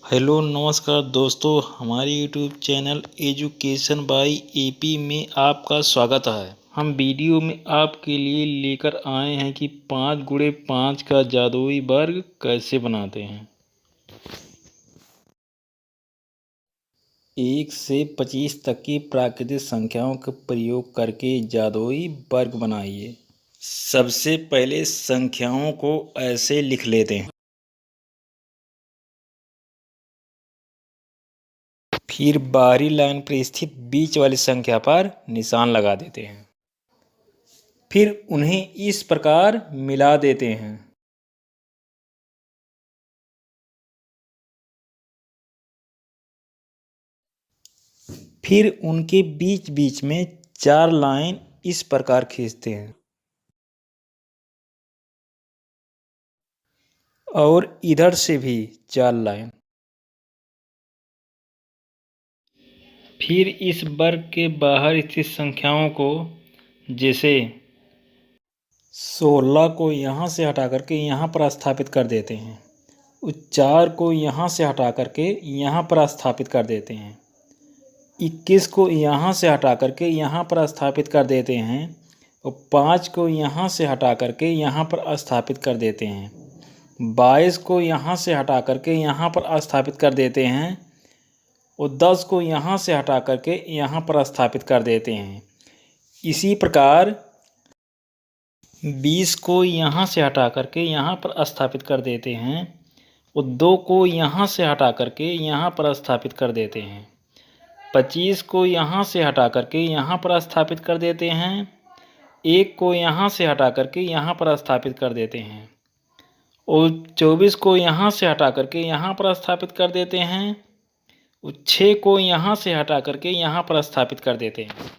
Hello नमस्कार दोस्तों, हमारे YouTube channel education by AP में आपका स्वागत है। हम वीडियो में आपके लिए लेकर आए हैं कि 5 × 5 का जादुई वर्ग कैसे बनाते हैं। 1 से 25 तक की प्राकृतिक संख्याओं का प्रयोग करके जादुई वर्ग बनाइए। सबसे पहले संख्याओं को ऐसे लिख लेते हैं, फिर बाहरी लाइन पर स्थित बीच वाली संख्या पर निशान लगा देते हैं। फिर उन्हें इस प्रकार मिला देते हैं। फिर उनके बीच बीच में 4 लाइन इस प्रकार खींचते हैं और इधर से भी 4 लाइन। फिर इस वर्ग के बाहर स्थित संख्याओं को, जैसे 16 को यहाँ से हटा करके यहाँ पर स्थापित कर देते हैं, उस 4 को यहाँ से हटा करके यहाँ पर स्थापित कर देते हैं, 21 को यहाँ से हटा करके यहाँ पर स्थापित कर देते हैं और 5 को यहाँ से हटा करके यहाँ पर स्थापित कर देते हैं, 22 को यहाँ से हटा करके यहाँ पर स्थापित कर देते हैं और 10 को यहाँ से हटा करके यहाँ पर स्थापित कर देते हैं। इसी प्रकार 20 को यहाँ से हटा करके यहाँ पर स्थापित कर देते हैं और 2 को यहाँ से हटा करके यहाँ पर स्थापित कर देते हैं। 25 को यहाँ से हटा करके यहाँ पर स्थापित कर देते हैं। 1 को यहाँ से हटा करके यहाँ पर स्थापित कर देते हैं और 24 को यहाँ से हटा करके यहाँ पर स्थापित कर देते हैं और 6 को यहाँ से हटा करके यहाँ पर स्थापित कर देते हैं।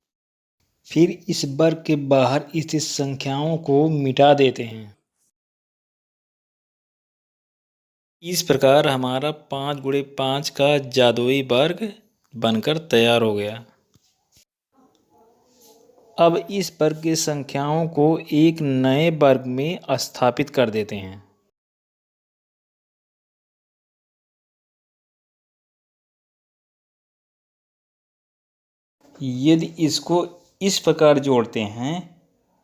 फिर इस वर्ग के बाहर स्थित संख्याओं को मिटा देते हैं। इस प्रकार हमारा 5 × 5 का जादुई वर्ग बनकर तैयार हो गया। अब इस वर्ग की संख्याओं को एक नए वर्ग में स्थापित कर देते हैं। यदि इसको इस प्रकार जोड़ते हैं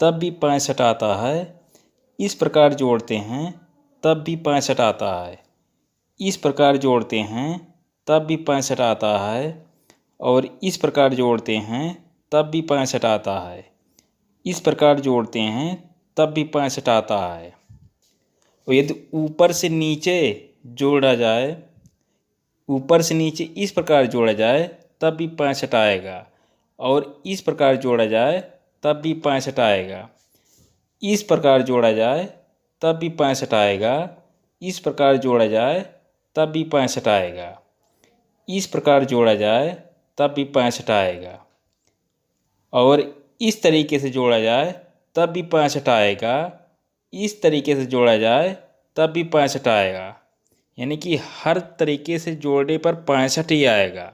तब भी 65 आता है, इस प्रकार जोड़ते हैं तब भी 65 आता है, इस प्रकार जोड़ते हैं तब भी 65 आता है और इस प्रकार जोड़ते हैं तब भी 65 आता है, इस प्रकार जोड़ते हैं तब भी 65 आता है। और यदि ऊपर से नीचे जोड़ा जाए, ऊपर से नीचे इस प्रकार जोड़ा जाए तब भी 65 आएगा और इस प्रकार जोड़ा जाए तब भी 65 आएगा, इस प्रकार जोड़ा जाए तब भी 65 आएगा, इस प्रकार जोड़ा जाए तब भी 65 आएगा, इस प्रकार जोड़ा जाए तब भी 65 आएगा और इस तरीके से जोड़ा जाए तब भी 65 आएगा, इस तरीके से जोड़ा जाए तब भी 65 आएगा। यानी कि हर तरीके से जोड़ने पर 65 ही आएगा।